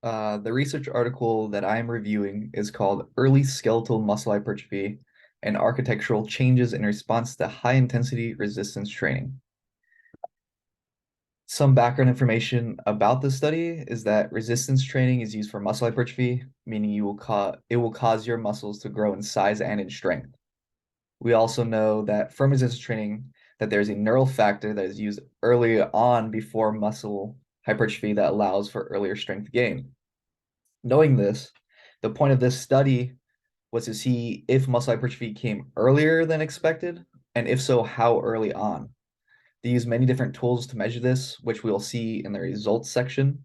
The research article that I'm reviewing is called Early Skeletal Muscle Hypertrophy and Architectural Changes in Response to High Intensity Resistance Training. Some background information about this study is that resistance training is used for muscle hypertrophy, meaning it will cause your muscles to grow in size and in strength. We also know that from resistance training that there's a neural factor that is used early on before muscle hypertrophy that allows for earlier strength gain. Knowing this, the point of this study was to see if muscle hypertrophy came earlier than expected, and if so, how early on. They use many different tools to measure this, which we'll see in the results section.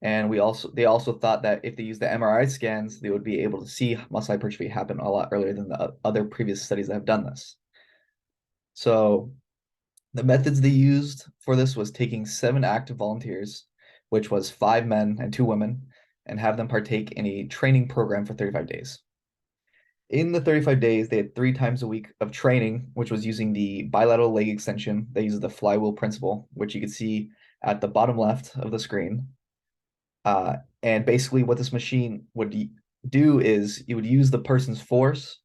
And they also thought that if they used the MRI scans, they would be able to see muscle hypertrophy happen a lot earlier than the other previous studies that have done this. So the methods they used for this was taking 7 active volunteers, which was 5 men and 2 women, and have them partake in a training program for 35 days. In the 35 days, they had 3 times a week of training, which was using the bilateral leg extension. They used the flywheel principle, which you can see at the bottom left of the screen. And basically, what this machine would do is it would use the person's force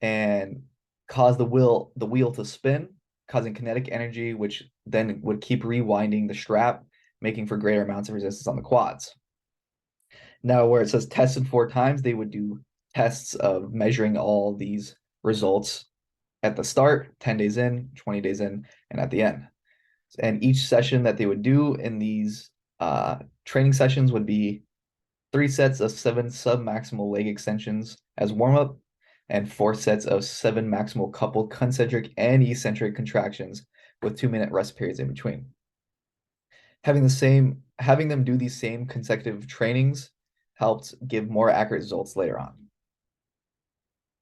and cause the wheel to spin, causing kinetic energy, which then would keep rewinding the strap, making for greater amounts of resistance on the quads. Now, where it says tested 4 times, they would do tests of measuring all these results at the start, 10 days in, 20 days in, and at the end. And each session that they would do in these training sessions would be 3 sets of 7 sub-maximal leg extensions as warm-up and 4 sets of 7 maximal coupled concentric and eccentric contractions with 2-minute rest periods in between. Having them do these same consecutive trainings helped give more accurate results later on.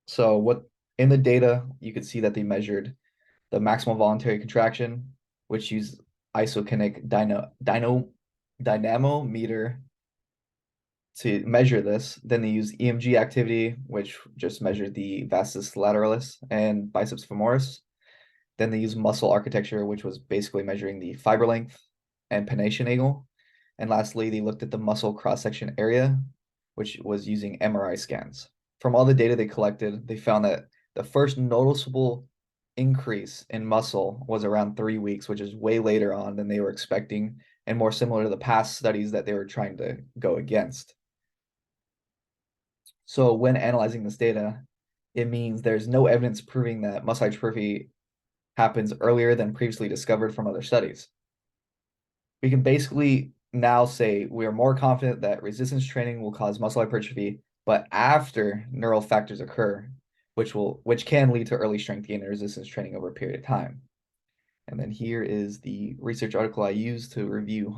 So what in the data, you could see that they measured the maximal voluntary contraction, which used isokinetic dynamometer to measure this. Then they used EMG activity, which just measured the vastus lateralis and biceps femoris. Then they used muscle architecture, which was basically measuring the fiber length and pennation angle. And lastly, they looked at the muscle cross-section area, which was using MRI scans. From all the data they collected, they found that the first noticeable increase in muscle was around 3 weeks, which is way later on than they were expecting and more similar to the past studies that they were trying to go against. So when analyzing this data, it means there's no evidence proving that muscle hypertrophy happens earlier than previously discovered from other studies. We can basically now say we are more confident that resistance training will cause muscle hypertrophy, but after neural factors occur, which can lead to early strength gain and resistance training over a period of time. And then here is the research article I used to review